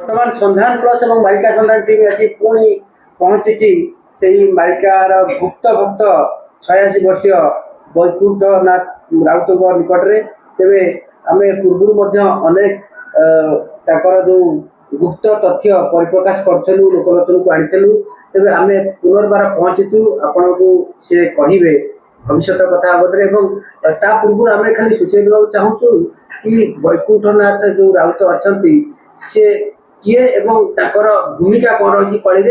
बर्तमान संधान प्लस और मालिका संधान टीम आसी पुणी पहुंची से मालिकार गुप्त भक्त 86 वर्षीय वैकुंठनाथ राउत निकट में तेरे आम पूर्व अनेक जो गुप्त तथ्य परिप्रकाश करूँ लोकलोचन को आनीलु तेज आम पुनर्बार पहुँचीचु आपण को सी कहे भविष्य कथा बाबद पूर्व आम खाली सूचय देवा चाहूँ कि वैकुंठनाथ जो राउत अच्छा सी किए एवं ताकर भूमिका कौन रही कली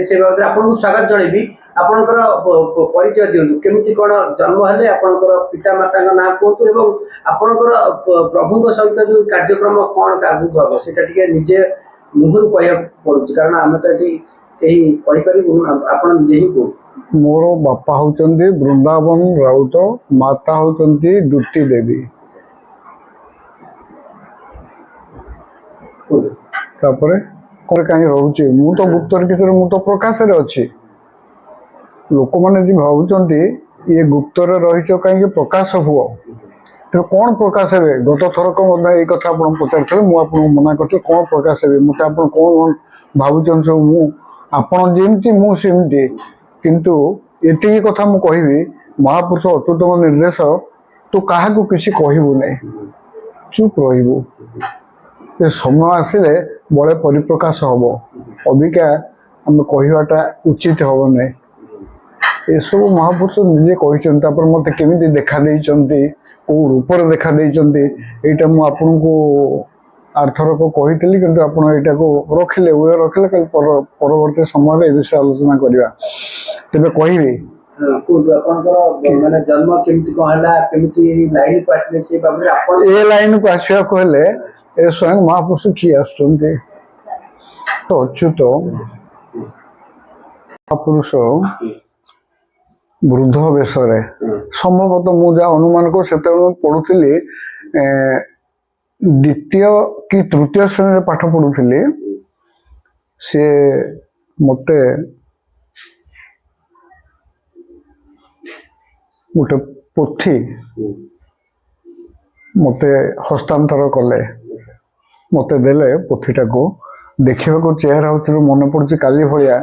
से बाबद आपको स्वागत जनइबी आपणकर परिचय दिंतु केमी कौन जन्म है आपणकर पिता माता ना कहतु एवं आपणकर प्रभु सहित जो कार्यक्रम कौन आगू हम से निजे मुहर कह पड़ू कारण आम तो ये कहीपर आप निजे ही कह मोर बापा होचंदी वृंदावन राउत माता होचंदी दुती देवी तापरे कहीं रोचे मु तो गुप्तर किसी मु तो प्रकाश रे अच्छी लोक मैंने भावुंट ये गुप्तर रही कहीं प्रकाश हुआ तो कौन प्रकाश हे गत थरक ये कथा आप पचार मुझे मना कर कौन प्रकाश हे मत आप कौन भावुन सब मुझे मुझे किंतु ये कथा मु कहि महापुरुष अच्युतम निर्देश तू क्या किसी कहबू नहीं चुप रही समय आसिले बड़े परिप्रकाश हम अबिका आम कहवाटा उचित हम नहीं ये सब महापुरुष निजे कहते मत केमी देखा कौ रूप देखा यहाँ मुझे आरथरक कही कि आप रखिले रखिले कल परवर्ती समय विषय आलोचना करवा तेज कह जन्म केमी लाइन को आसले ए लाइन को आसवा कहले ए स्वयं महापुरुष किए आसुंटे तो अच्युत महापुरुष वृद्ध वेश संभवतः मुझे अनुमान को पढ़ुली द्वितीय कि तृतीय श्रेणी पाठ पढ़ुली सी मते गोटे पोथी मते हस्तांतर कले मते देले पोथीटा को देखा को चेहरा मन पड़े काली भाया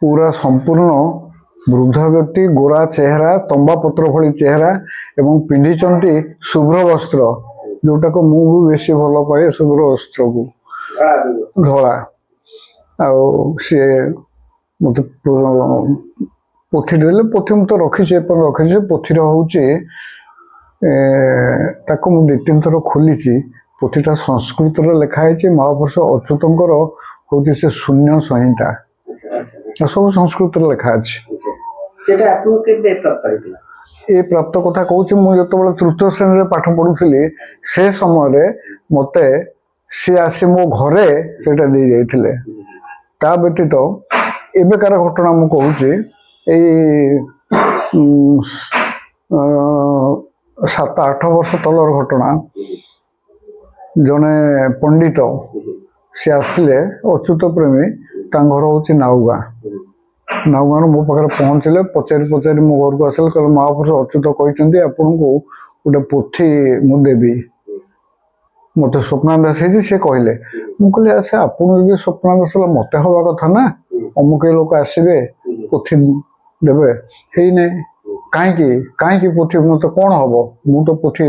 पूरा संपूर्ण वृद्ध व्यक्ति गोरा चेहरा तंबा पत्र भली चेहरा एवं पिंधिचंती शुभ्र वस्त्र जोटा को मु भी बेसी भल पाए शुभ्र वस्त्र को धला सी मत पोथी देले पोथी मुझे रखी पोथी हूँ ताको मु 2-3 थर खोली पोथीटा संस्कृत लिखाई महापुरुष अच्युतंकर हूँ से शून्य संहिता सब संस्कृत लिखा ये प्राप्त कथा कहूँ मुझे तृतीय श्रेणी पाठ पढ़ुली से समय मत सी आसी मो घरे से दे जाइए ता व्यतीत एबेकार घटना मु कहूँ 7-8 वर्ष तलर घटना जने पंडित सी आसिले अच्युत प्रेमी घर हूँ नाउगा नाउगा मो पाखे पहुँचले पचारि मो घर को आसिले कह महापुरुष अच्युत कहते आपन को गोटे पोथी मुदेवी मत स्वप्नादेश सी कहले मुझे अच्छा आपन स्वप्नादेश मत हवा कथा ना अमुक लोक आसबे पोथी देवे है नहीं कहीं पोथी मत कौन हम मु तो पोथी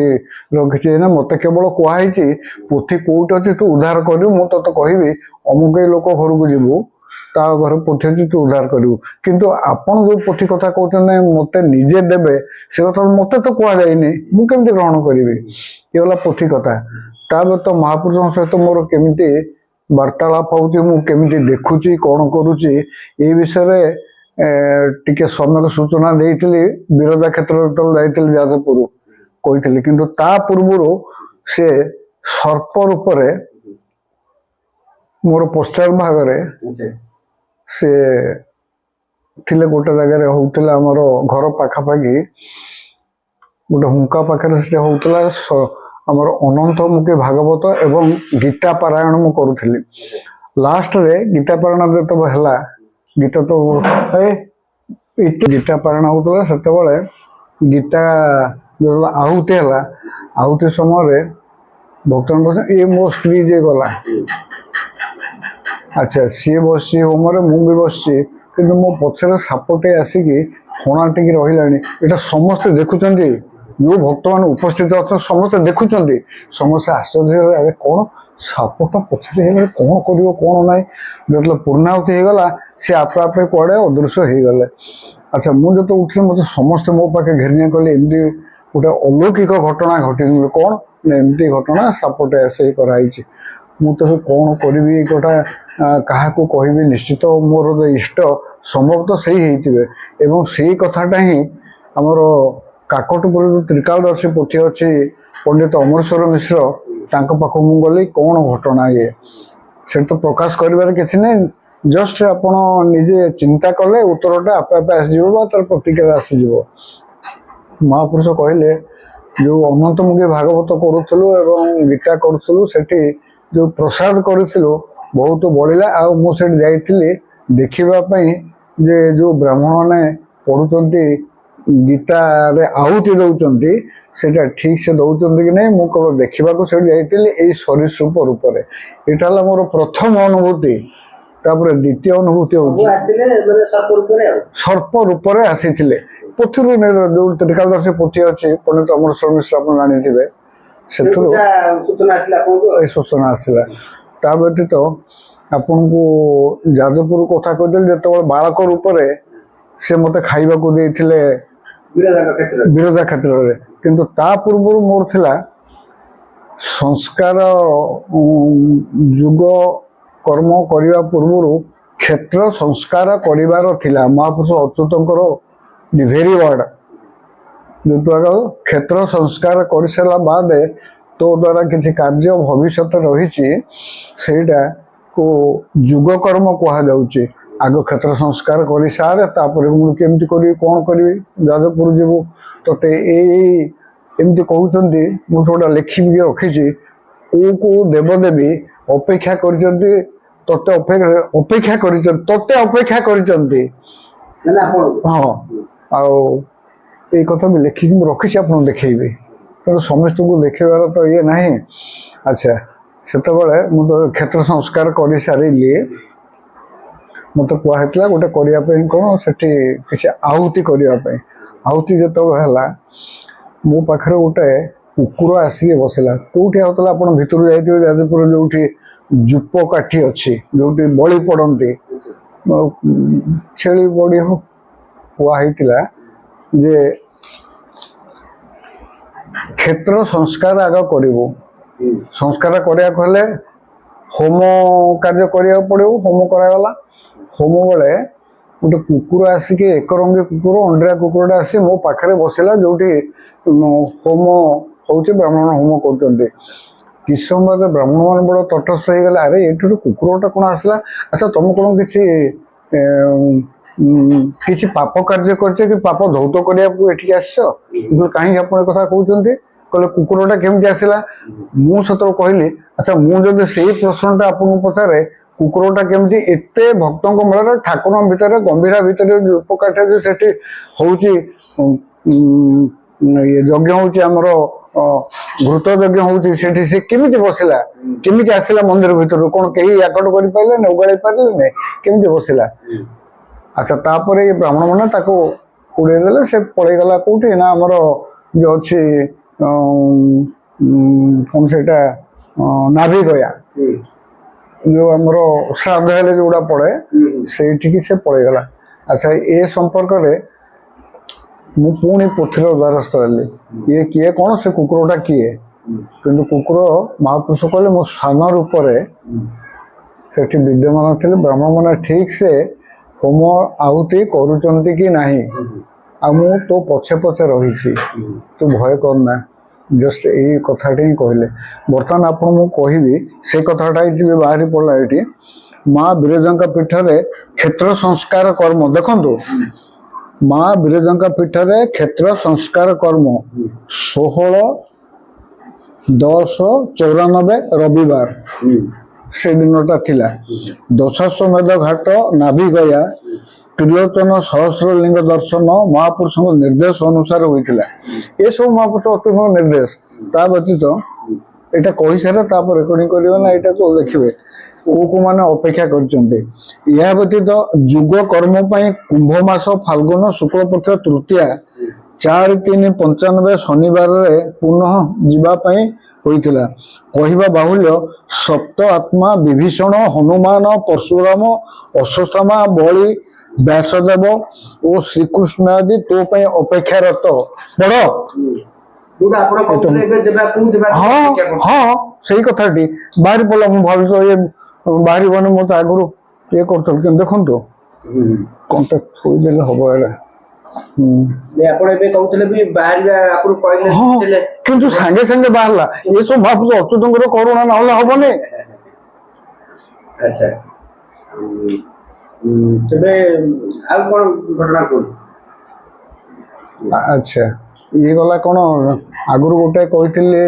रखी ना मत केवल कहुई पोथी कौट अच्छी तू उद्धार कर तो कहबी अमुक लोक घर को जीवु ता घर पोथी अच्छी तू उद्धार करू किंतु आपन जो पोथी कथा कहते मत निजे देवे से कथा मत तो कहुई मुझे ग्रहण करी ये गला पोथी कथा ता तो महापुरुष सहित मोर केमी वार्तालाप होमी देखुची कौन करुच्ची ये विषय टिके समय सूचना देती विरजा क्षेत्र जाइली जाजपुर कही किंतु ता पूर्व से सर्प रूप मोर पश्चात भाग से थिले गोटे जगह होता आमर घर पाखापाखि गोटे हुंका पाखे होता आमर अनंतमुखी भागवत एवं गीता पारायण मु करुली लास्ट रे गीता पारायण तो है गीता तो गीता पारायण होता से गीता जो आहुति है आहुति समय भक्तन ये मो स्त्री जे गला ଆଚ୍ଛା ସିଏ ବସିଛି ହୋମରେ ମୁଁ ବି ବସିଛି କିନ୍ତୁ ମୋ ପଛରେ ସାପଟେ ଆସିକି ଫଣା ଟିକେ ରହିଲାଣି ଏଇଟା ସମସ୍ତେ ଦେଖୁଛନ୍ତି ଯୋଉ ଭକ୍ତମାନେ ଉପସ୍ଥିତ ଅଛନ୍ତି ସମସ୍ତେ ଦେଖୁଛନ୍ତି ସମସ୍ତେ ଆଶ୍ଚର୍ଯ୍ୟ ହେଲେ ଆରେ କ'ଣ ସାପଟା ପଛରେ ହେଇଗଲେ କ'ଣ କରିବ କ'ଣ ନାହିଁ ଯେତେବେଳେ ପୂର୍ଣ୍ଣାହୁତି ହେଇଗଲା ସେ ଆପେ ଆପେ କୁଆଡ଼େ ଅଦୃଶ୍ୟ ହେଇଗଲେ। ଆଚ୍ଛା ମୁଁ ଯେତେବେଳେ ଉଠିଲି ମୋତେ ସମସ୍ତେ ମୋ ପାଖେ ଘେରିଆ କଲେ ଏମିତି ଗୋଟେ ଅଲୌକିକ ଘଟଣା ଘଟିଛି କ'ଣ ନା ଏମିତି ଘଟଣା ସାପଟେ ଆସି କରାହେଇଛି। ମୁଁ ତେବେ କ'ଣ କରିବି ଏଇଟା କାହାକୁ କହିବି ନିଶ୍ଚିତ ମୋର ଇଷ୍ଟ ସମ୍ଭବତଃ ସେଇ ହେଇଥିବେ ଏବଂ ସେଇ କଥାଟା ହିଁ ଆମର କାକଟପୁର ଯେଉଁ ତ୍ରିକାଳଦର୍ଶୀ ପୋଥି ଅଛି ପଣ୍ଡିତ ଅମରେଶ୍ୱର ମିଶ୍ର ତାଙ୍କ ପାଖକୁ ମୁଁ ଗଲି କ'ଣ ଘଟଣା ଇଏ ସେଠି ତ ପ୍ରକାଶ କରିବାରେ କିଛି ନାହିଁ ଜଷ୍ଟ ଆପଣ ନିଜେ ଚିନ୍ତା କଲେ ଉତ୍ତରଟା ଆପେ ଆପେ ଆସିଯିବ ବା ତାର ପ୍ରତିକ୍ରିୟା ଆସିଯିବ। ମହାପୁରୁଷ କହିଲେ ଯେଉଁ ଅନନ୍ତମୁଖୀ ଭାଗବତ କରୁଥିଲୁ ଏବଂ ଗୀତା କରୁଥିଲୁ ସେଠି ଯେଉଁ ପ୍ରସାଦ କରିଥିଲୁ ବହୁତ ବଳିଲା ଆଉ ମୁଁ ସେଠି ଯାଇଥିଲି ଦେଖିବା ପାଇଁ ଯେ ଯେଉଁ ବ୍ରାହ୍ମଣମାନେ ପଢ଼ୁଛନ୍ତି ଗୀତାରେ ଆହୁତି ଦେଉଛନ୍ତି ସେଇଟା ଠିକ୍ ସେ ଦେଉଛନ୍ତି କି ନାହିଁ ମୁଁ କେବଳ ଦେଖିବାକୁ ସେଠି ଯାଇଥିଲି ଏଇ ସରୀସୃପ ରୂପରେ। ଏଇଟା ହେଲା ମୋର ପ୍ରଥମ ଅନୁଭୂତି। ତାପରେ ଦ୍ୱିତୀୟ ଅନୁଭୂତି ହେଉଛି ସର୍ପ ରୂପରେ ଆସିଥିଲେ ପୋଥିରୁ ଯେଉଁ ତ୍ରିକାଳଦର୍ଶୀ ପୋଥି ଅଛି ପଣ୍ଡିତ ଅମରେଶ୍ୱର ମିଶ୍ର ଆପଣ ଜାଣିଥିବେ ସେଥିରୁ ଏ ସୂଚନା ଆସିଲା। ତା ବ୍ୟତୀତ ଆପଣଙ୍କୁ ଯାଜପୁର କଥା କହିଦେଲି ଯେତେବେଳେ ବାଳକ ରୂପରେ ସେ ମୋତେ ଖାଇବାକୁ ଦେଇଥିଲେ ବିରଜା କ୍ଷେତ୍ରରେ କିନ୍ତୁ ତା ପୂର୍ବରୁ ମୋର ଥିଲା ସଂସ୍କାର ଯୁଗ କର୍ମ କରିବା ପୂର୍ବରୁ କ୍ଷେତ୍ର ସଂସ୍କାର କରିବାର ଥିଲା। ମହାପୁରୁଷ ଅଚ୍ୟୁତଙ୍କର ଦି ଭେରି ୱାର୍ଡ ଯୋଉଟାକ କ୍ଷେତ୍ର ସଂସ୍କାର କରିସାରିଲା ବାଦ ତୋ ଦ୍ୱାରା କିଛି କାର୍ଯ୍ୟ ଭବିଷ୍ୟତ ରହିଛି ସେଇଟାକୁ ଯୁଗ କର୍ମ କୁହାଯାଉଛି। ଆଗ କ୍ଷେତ୍ର ସଂସ୍କାର କରିସାରେ ତାପରେ ମୁଁ କେମିତି କରିବି କ'ଣ କରିବି ଯାଜପୁର ଯିବୁ ତୋତେ ଏଇ ଏମିତି କହୁଛନ୍ତି। ମୁଁ ସେଗୁଡ଼ା ଲେଖିକି ରଖିଛି କେଉଁ କେଉଁ ଦେବଦେବୀ ଅପେକ୍ଷା କରିଛନ୍ତି ତୋତେ ଅପେକ୍ଷା କରିଛନ୍ତି ତୋତେ ଅପେକ୍ଷା କରିଛନ୍ତି ହଁ ଆଉ ଏଇ କଥା ବି ଲେଖିକି ମୁଁ ରଖିଛି ଆପଣଙ୍କୁ ଦେଖେଇବି ତେଣୁ ସମସ୍ତଙ୍କୁ ଦେଖେଇବାର ତ ଇଏ ନାହିଁ। ଆଚ୍ଛା ସେତେବେଳେ ମୁଁ ତ କ୍ଷେତ୍ର ସଂସ୍କାର କରିସାରିଲି ମୋତେ କୁହାହେଇଥିଲା ଗୋଟେ କରିବା ପାଇଁ କ'ଣ ସେଠି କିଛି ଆହୁତି କରିବା ପାଇଁ ଆହୁତି ଯେତେବେଳେ ହେଲା ମୋ ପାଖରେ ଗୋଟେ କୁକୁର ଆସିକି ବସିଲା। କେଉଁଠି ହେଉଥିଲା ଆପଣ ଭିତରୁ ଯାଇଥିବେ ଯାଜପୁର ଯେଉଁଠି ଜୁପ କାଠି ଅଛି ଯେଉଁଠି ବଳି ପଡ଼ନ୍ତି ଛେଳି ବଡ଼ି ହଉ କୁହାହେଇଥିଲା ଯେ କ୍ଷେତ୍ର ସଂସ୍କାର ଆଗ କରିବୁ। ସଂସ୍କାର କରିବାକୁ ହେଲେ ହୋମ କାର୍ଯ୍ୟ କରିବାକୁ ପଡ଼ିବ। ହୋମ କରାଗଲା। ହୋମ ବେଳେ ଗୋଟେ କୁକୁର ଆସିକି ଏକରଙ୍ଗୀ କୁକୁର ଅଣ୍ଡିରା କୁକୁରଟା ଆସି ମୋ ପାଖରେ ବସିଲା ଯେଉଁଠି ହୋମ ହେଉଛି ବ୍ରାହ୍ମଣ ହୋମ କରୁଛନ୍ତି। କିଛି ସମୟ ବାଦ ବ୍ରାହ୍ମଣମାନେ ବଡ଼ ତଟସ୍ଥ ହେଇଗଲେ ଆରେ ଏଇଠି ଗୋଟେ କୁକୁରଟା କ'ଣ ଆସିଲା ଆଚ୍ଛା ତୁମେ କ'ଣ କିଛି ପାପ କାର୍ଯ୍ୟ କରିଛ କି ପାପ ଧୌତ କରିବାକୁ ଏଠିକି ଆସିଛ କାହିଁକି ଆପଣ ଏ କଥା କହୁଛନ୍ତି କହିଲେ କୁକୁରଟା କେମିତି ଆସିଲା। ମୁଁ ସେତେବେଳେ କହିଲି ଆଚ୍ଛା ମୁଁ ଯଦି ସେଇ ପ୍ରଶ୍ନଟା ଆପଣଙ୍କୁ ପଚାରେ କୁକୁରଟା କେମିତି ଏତେ ଭକ୍ତଙ୍କ ମେଳରେ ଠାକୁରଙ୍କ ଭିତରେ ଗମ୍ଭୀରା ଭିତରେ ଉପକାଠ ଯେ ସେଠି ହେଉଛି ଯଜ୍ଞ ହେଉଛି ଆମର ଘୃତ ଯଜ୍ଞ ହେଉଛି ସେଠି ସେ କେମିତି ବସିଲା କେମିତି ଆସିଲା ମନ୍ଦିର ଭିତରୁ କ'ଣ କେହି ଆକଟ କରିପାରିଲେନି ଓଗାଳି ପାରିଲେନି କେମିତି ବସିଲା। ଆଚ୍ଛା ତାପରେ ଏ ବ୍ରାହ୍ମଣମାନେ ତାକୁ ଉଡ଼େଇ ଦେଲେ ସେ ପଳେଇଗଲା କେଉଁଠି ନା ଆମର ଯେଉଁ ଅଛି କ'ଣ ସେଇଟା ନାଭିଗୟା ଯେଉଁ ଆମର ଶ୍ରାଦ୍ଧ ହେଲେ ଯେଉଁଗୁଡ଼ା ପଡ଼େ ସେଇଠିକି ସେ ପଳେଇଗଲା। ଆଚ୍ଛା ଏ ସମ୍ପର୍କରେ ମୁଁ ପୁଣି ପୋଥିର ଦ୍ୱାରସ୍ଥ ହେଲି ଇଏ କିଏ କ'ଣ ସେ କୁକୁରଟା କିଏ କିନ୍ତୁ କୁକୁର ମହାପୁରୁଷ କହିଲେ ମୋ ସ୍ଥାନ ରୂପରେ ସେଠି ବିଦ୍ୟମାନ ଥିଲେ। ବ୍ରାହ୍ମଣମାନେ ଠିକ୍ ସେ ହୋମ ଆହୁତି କରୁଛନ୍ତି କି ନାହିଁ ଆଉ ମୁଁ ତୋ ପଛେ ପଛେ ରହିଛି ତୁ ଭୟ କରନା ଜଷ୍ଟ ଏଇ କଥାଟି ହିଁ କହିଲେ। ବର୍ତ୍ତମାନ ଆପଣ ମୁଁ କହିବି ସେ କଥାଟା ଏଠି ବି ବାହାରି ପଡ଼ିଲା ଏଠି ମା ବିରଜାଙ୍କ ପୀଠରେ କ୍ଷେତ୍ର ସଂସ୍କାର କର୍ମ ଦେଖନ୍ତୁ ମା ବିରଜାଙ୍କ ପୀଠରେ କ୍ଷେତ୍ର ସଂସ୍କାର କର୍ମ 16/10/94 ରବିବାର ସେ ଦିନଟା ଥିଲା। ଦଶାଶ୍ୱମେଧ ଘାଟ ନାଭିଗୟା ତ୍ରିଲୋଚନ ସହସ୍ରଲିଙ୍ଗ ଦର୍ଶନ ମହାପୁରୁଷଙ୍କ ନିର୍ଦ୍ଦେଶ ଅନୁସାରେ ହୋଇଥିଲା। ଏସବୁ ମହାପୁରୁଷ ଅଚ୍ୟୁତଙ୍କ ନିର୍ଦ୍ଦେଶ। ତା ବ୍ୟତୀତ এটা কହି ସାରେ ତାପରେ ରେକର୍ଡିଂ କରିବେ ନା ଏଇଟାକୁ ଦେଖିବେ କୋଉ କୋଉ ମାନେ ଅପେକ୍ଷା କରିଛନ୍ତି। ଏହା ବ୍ୟତୀତ ଯୁଗ କର୍ମ ପାଇଁ କୁମ୍ଭ ମାସ ଫାଲ୍ଗୁନ ଶୁକ୍ଳପକ୍ଷ ତୃତୀୟା 4/3/95 ଶନିବାରରେ ପୁନଃ ଯିବା ପାଇଁ ହୋଇଥିଲା। କହିବା ବାହୁଲ୍ୟ ସପ୍ତ ଆତ୍ମା ବିଭୀଷଣ ହନୁମାନ ପରଶୁରାମ ଅଶ୍ୱତ୍ଥାମା ବଳି ବ୍ୟାସଦେବ ଓ ଶ୍ରୀକୃଷ୍ଣ ଆଦି ତୋ ପାଇଁ ଅପେକ୍ଷାରତ। ବଡ ଯୋଉଟା ଆପଣ କହୁଥିଲେ ଏବେ ଦେବା କୋଉ ଦେବା ହଁ ହଁ ସେଇ କଥାଟି ବାହାରି ପଡିଲା। ମୁଁ ଭାବୁଛି ଇଏ ବାହାରିବନି, ମୁଁ ତ ଆଗରୁ ଇଏ କରୁଥିଲି କିନ୍ତୁ ଦେଖନ୍ତୁ କଣ୍ଟା ଥୋଇଦେଲେ ହବ ଏଇଟା। ଆପଣ ଏବେ କହୁଥିଲେ ବି ବାହାରିବା ଆଗରୁ କହିଲେ କିନ୍ତୁ ସାଙ୍ଗେ ସାଙ୍ଗେ ବାହାରିଲା। ଏସବୁ ଭାବୁଛୁ ଅଚ୍ୟୁତଙ୍କର କରୁଣା ନହେଲେ ହବନି। ଆଚ୍ଛା ତେବେ ଆଉ କଣ ଘଟଣା କୁହନ୍ତୁ। ଆଚ୍ଛା ଇଏ ଗଲା କଣ ଆଗରୁ ଗୋଟେ କହିଥିଲି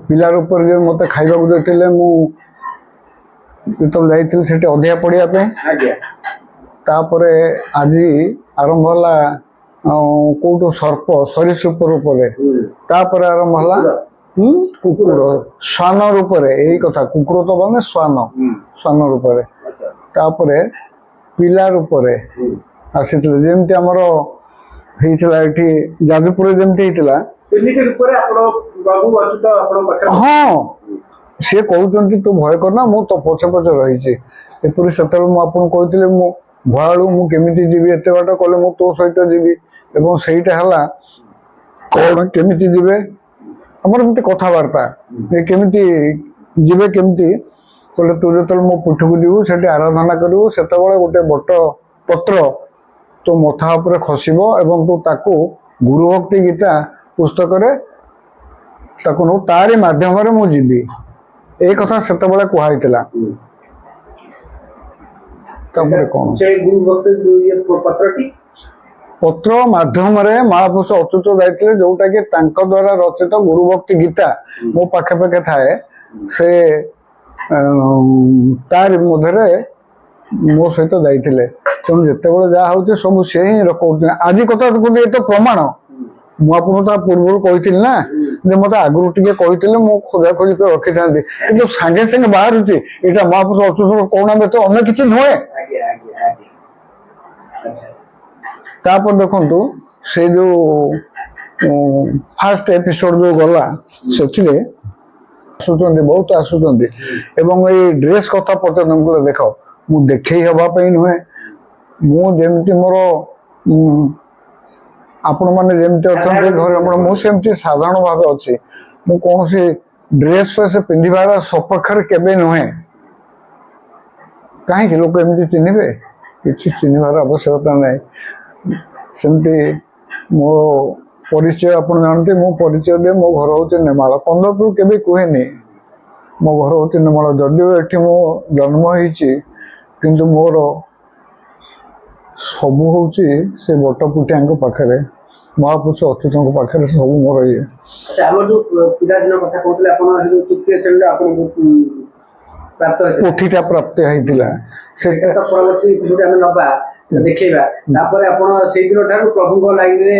ପିଲା ରୂପରେ ଯେ ମତେ ଖାଇବାକୁ ଦେଇଥିଲେ, ମୁଁ ଯେତେବେଳେ ଯାଇଥିଲି ସେଠି ଅଧିକା ପଢିବା ପାଇଁ। ଆଜ୍ଞା ତାପରେ ଆଜି ଆରମ୍ଭ ହେଲା କୋଉଠୁ ସର୍ପ ସରୀସୃପ ରୂପରେ, ତାପରେ ଆରମ୍ଭ ହେଲା କୁକୁର ଶ୍ୱାନ ରୂପରେ। ଏଇ କଥା କୁକୁର ତ ମାନେ ଶ୍ୱାନ ରୂପରେ, ତାପରେ ପିଲା ରୂପରେ ଆସିଥିଲେ। ଯେମିତି ଆମର ହେଇଥିଲା ଏଠି ଯାଜପୁରରେ ଯେମିତି ହେଇଥିଲା। ହଁ ସିଏ କହୁଛନ୍ତି ତୁ ଭୟ କରନା, ମୁଁ ତ ପଛେ ପଛେ ରହିଛି। ଏପରି ସେତେବେଳେ ମୁଁ ଆପଣଙ୍କୁ କହିଥିଲି ମୁଁ ଭୟାଳୁ, ମୁଁ କେମିତି ଯିବି ଏତେ ବାଟ, କଲେ ମୁଁ ତୋ ସହିତ ଯିବି। ଏବଂ ସେଇଟା ହେଲା କଣ କେମିତି ଯିବେ ଆମର ଏମିତି କଥାବାର୍ତ୍ତା, କେମିତି ଯିବେ କେମିତି କହିଲେ ତୁ ଯେତେବେଳେ ମୋ ପୀଠକୁ ଯିବୁ ସେଠି ଆରାଧନା କରିବୁ, ସେତେବେଳେ ଗୋଟେ ବଟ ପତ୍ର ତୋ ମଥା ଉପରେ ଖସିବ ଏବଂ ତୁ ତାକୁ ଗୁରୁ ଭକ୍ତି ଗୀତା ପୁସ୍ତକରେ ତାକୁ ନଉ, ତାରି ମାଧ୍ୟମରେ ମୁଁ ଯିବି। ଏଇ କଥା ସେତେବେଳେ କୁହାଯାଇଥିଲା। ତାପରେ କଣ ପତ୍ର ମାଧ୍ୟମରେ ମହାପୁରୁଷ ଅଚ୍ୟୁତ ଯାଇଥିଲେ, ଯୋଉଟା କି ତାଙ୍କ ଦ୍ଵାରା ରଚିତ ଗୁରୁ ଭକ୍ତି ଗୀତା ମୋ ପାଖେ ପାଖେ ଥାଏ। ସେ ତାରି ମଧ୍ୟରେ ମୋ ସହିତ ଯାଇଥିଲେ। ତେଣୁ ଯେତେବେଳେ ଯାହା ହଉଛି ସବୁ ସେ ହିଁ କହୁଛନ୍ତି। ଆଜି କଥା ଏ ତ ପ୍ରମାଣ। ମୁଁ ଆପଣଙ୍କୁ ତା ପୂର୍ବରୁ କହିଥିଲି ନା ଯେ ମତେ ଆଗରୁ ଟିକେ କହିଥିଲେ ମୁଁ ଖୋଜାଖୋଜି କରି ରଖିଥାନ୍ତି, କିନ୍ତୁ ସାଙ୍ଗେ ସାଙ୍ଗେ ବାହାରୁଛି ଏଇଟା ମହାପୁରୁଷ ଅଚ୍ୟୁତ କରୁଣା ବ୍ୟତୀତ ଅନ୍ୟ କିଛି ନୁହେଁ। ତାପରେ ଦେଖନ୍ତୁ ସେ ଯୋଉ ଫାର୍ଷ୍ଟ ଏପିସୋଡ ଯୋଉ ଗଲା ସେଥିରେ ଆସୁଛନ୍ତି, ବହୁତ ଆସୁଛନ୍ତି ଏବଂ ଏଇ ଡ୍ରେସ କଥା ପଚାରୁଛନ୍ତି। ଦେଖ ମୁଁ ଦେଖେଇ ହବା ପାଇଁ ନୁହେଁ, ମୁଁ ଯେମିତି ମୋର ଆପଣ ମାନେ ଯେମିତି ଅଛନ୍ତି ଘରେ, ମୁଁ ସେମିତି ସାଧାରଣ ଭାବେ ଅଛି। ମୁଁ କୌଣସି ଡ୍ରେସ ଫ୍ରେସ ପିନ୍ଧିବାର ସପକ୍ଷରେ କେବେ ନୁହେଁ। କାହିଁକି ଲୋକ ଏମିତି ଚିହ୍ନିବେ? କିଛି ଚିହ୍ନିବାର ଆବଶ୍ୟକତା ନାହିଁ। ସେମିତି ମୋ ପରିଚୟ ଆପଣ ଜାଣନ୍ତି, ମୁଁ ପରିଚୟ ଦିଏ ମୋ ଘର ହଉଛି ନେମାଳ। କନ୍ଦରପୁର କେବେ କୁହେନି ମୋ ଘର ହଉଛି ନେମାଳ। ଯଦିଓ ଏଠି ମୁଁ ଜନ୍ମ ହେଇଛି କିନ୍ତୁ ମୋର ସବୁ ହଉଛି ସେ ବଟପୁଟିଆଙ୍କ ପାଖରେ, ମହାପୁରୁଷ ଅଚ୍ୟୁତଙ୍କ ପାଖରେ ସବୁ ମୋର ଇଏ। ଆମର ଯୋଉ ପିଲାଦିନ କଥା କହୁଥିଲେ ଆପଣ, ତୃତୀୟ ଶ୍ରେଣୀରେ ଆପଣଙ୍କୁ ପୋଥିଟା ପ୍ରାପ୍ତି ହେଇଥିଲା, ସେଟା ତ ପରବର୍ତ୍ତୀ ଭିଡିଓ ଆମେ ନବା ଦେଖେଇବା। ତାପରେ ଆପଣ ସେଇଦିନ ଠାରୁ ପ୍ରଭୁଙ୍କ ଲାଇନରେ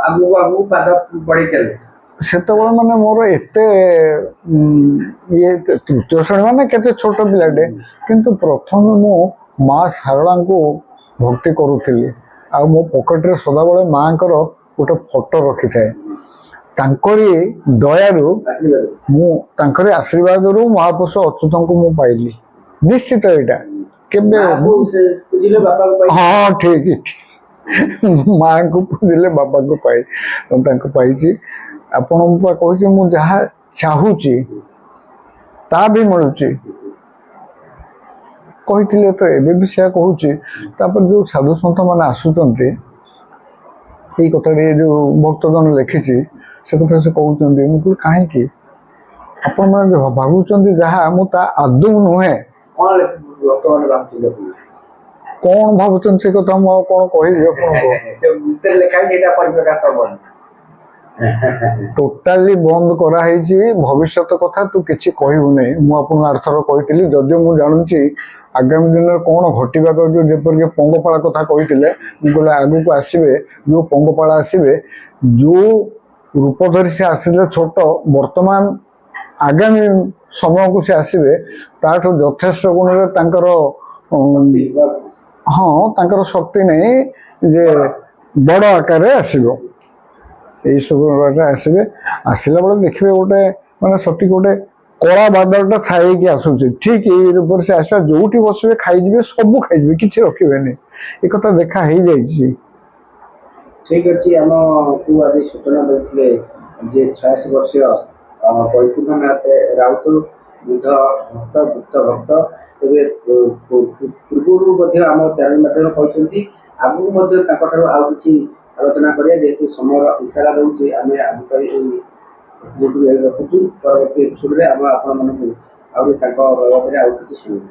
ଆଗକୁ ଆଗକୁ ପାଦ ବଢେଇ ଚାଲିଲେ। ସେତେବେଳେ ମାନେ ମୋର ଏତେ ଇଏ ତୃତୀୟ ଶ୍ରେଣୀ ମାନେ କେତେ ଛୋଟ ପିଲାଟେ, କିନ୍ତୁ ପ୍ରଥମେ ମୁଁ ମା ଶାରଳାଙ୍କୁ ଭକ୍ତି କରୁଥିଲି। ଆଉ ମୋ ପକେଟରେ ସଦାବେଳେ ମାଙ୍କର ଗୋଟେ ଫଟୋ ରଖିଥାଏ। ତାଙ୍କରି ଦୟାରୁ ମୁଁ, ତାଙ୍କରି ଆଶୀର୍ବାଦରୁ ମହାପୁରୁଷ ଅଚ୍ୟୁତଙ୍କୁ ମୁଁ ପାଇଲି। ନିଶ୍ଚିତ ଏଇଟା କେବେ ହଁ ଠିକ ମାଙ୍କୁ ପୂଜିଲେ ବାପାଙ୍କୁ ପାଇ ତାଙ୍କୁ ପାଇଛି। ଆପଣଙ୍କୁ ପା କହୁଛି ମୁଁ ଯାହା ଚାହୁଁଛି ତାହା ବି ମିଳୁଛି। କହିଥିଲେ ତ ଏବେ ବି ସେୟା କହୁଛି। ତାପରେ ଯୋଉ ସାଧୁ ସନ୍ଥ ମାନେ ଆସୁଛନ୍ତି, ଏଇ କଥାଟି ଯୋଉ ଭକ୍ତ ଜଣେ ଲେଖିଛି ସେ କଥା ସେ କହୁଛନ୍ତି, ମୁଁ କହିଲି କାହିଁକି ଆପଣମାନେ ଭାବୁଛନ୍ତି ଯାହା ମୁଁ ତା ଆଦୌ ନୁହେଁ। କଣ ଭାବୁଛନ୍ତି ସେ କଥା ମୁଁ ଆଉ କଣ କହିବି ଆପଣଙ୍କୁ। ଟୋଟାଲି ବନ୍ଦ କରାହେଇଛି, ଭବିଷ୍ୟତ କଥା ତୁ କିଛି କହିବୁନି। ମୁଁ ଆପଣଙ୍କୁ ଆରଥର କହିଥିଲି, ଯଦିଓ ମୁଁ ଜାଣୁଛି ଆଗାମୀ ଦିନରେ କଣ ଘଟିବାକୁ ଯାଉଛି। ଯେପରିକି ପଙ୍ଗପାଳ କଥା କହିଥିଲେ, ମୁଁ କହିଲି ଆଗକୁ ଆସିବେ ଯୋଉ ପଙ୍ଗପାଳ ଆସିବେ, ଯୋଉ ରୂପ ଧରି ସେ ଆସିଲେ ଛୋଟ, ବର୍ତ୍ତମାନ ଆଗାମୀ ସମୟକୁ ସେ ଆସିବେ ତାଠୁ ଯଥେଷ୍ଟ ଗୁଣରେ ତାଙ୍କର ହଁ ତାଙ୍କର ଶକ୍ତି ନାହିଁ ଯେ ବଡ଼ ଆକାରରେ ଆସିବ। ଏଇସବୁ ଆସିବେ, ଆସିଲା ବେଳେ ଦେଖିବେ ଗୋଟେ ମାନେ ସଠିକ ଗୋଟେ କଳା ବାଦଲଟା ଛାଇକି ଆସୁଛି, ଠିକ ଏଇ ରୂପରେ ସେ ଆସିବା, ଯୋଉଠି ବସିବେ ଖାଇଯିବେ, ସବୁ ଖାଇଯିବେ, କିଛି ରଖିବେନି। ଏ କଥା ଦେଖା ହେଇଯାଇଛି। ଠିକ ଅଛି, ଆମକୁ ଆଜି ସୂଚନା ଦେଇଥିଲେ ଯେ 86 ବର୍ଷୀୟ ବୈକୁଣ୍ଠନାଥ ରାଉତ ବୃଦ୍ଧ ଭକ୍ତ ଗୁପ୍ତ ଭକ୍ତ। ତେବେ ପୂର୍ବରୁ ମଧ୍ୟ ଆମ ଚ୍ୟାନେଲ ମାଧ୍ୟମରେ କହିଛନ୍ତି, ଆଗକୁ ମଧ୍ୟ ତାଙ୍କଠାରୁ ଆଉ କିଛି ଆଲୋଚନା କରିବା, ଯେହେତୁ ସମୟର ଇସାରା ଦେଉଛି ଆମେ ଆଜି ପାଇଁ ରଖୁଛୁ। ପରବର୍ତ୍ତୀ ଏପିସୋଡରେ ଆମେ ଆପଣମାନଙ୍କୁ ଆହୁରି ତାଙ୍କ ବାବଦରେ ଆଉ କିଛି ଶୁଣିବୁ।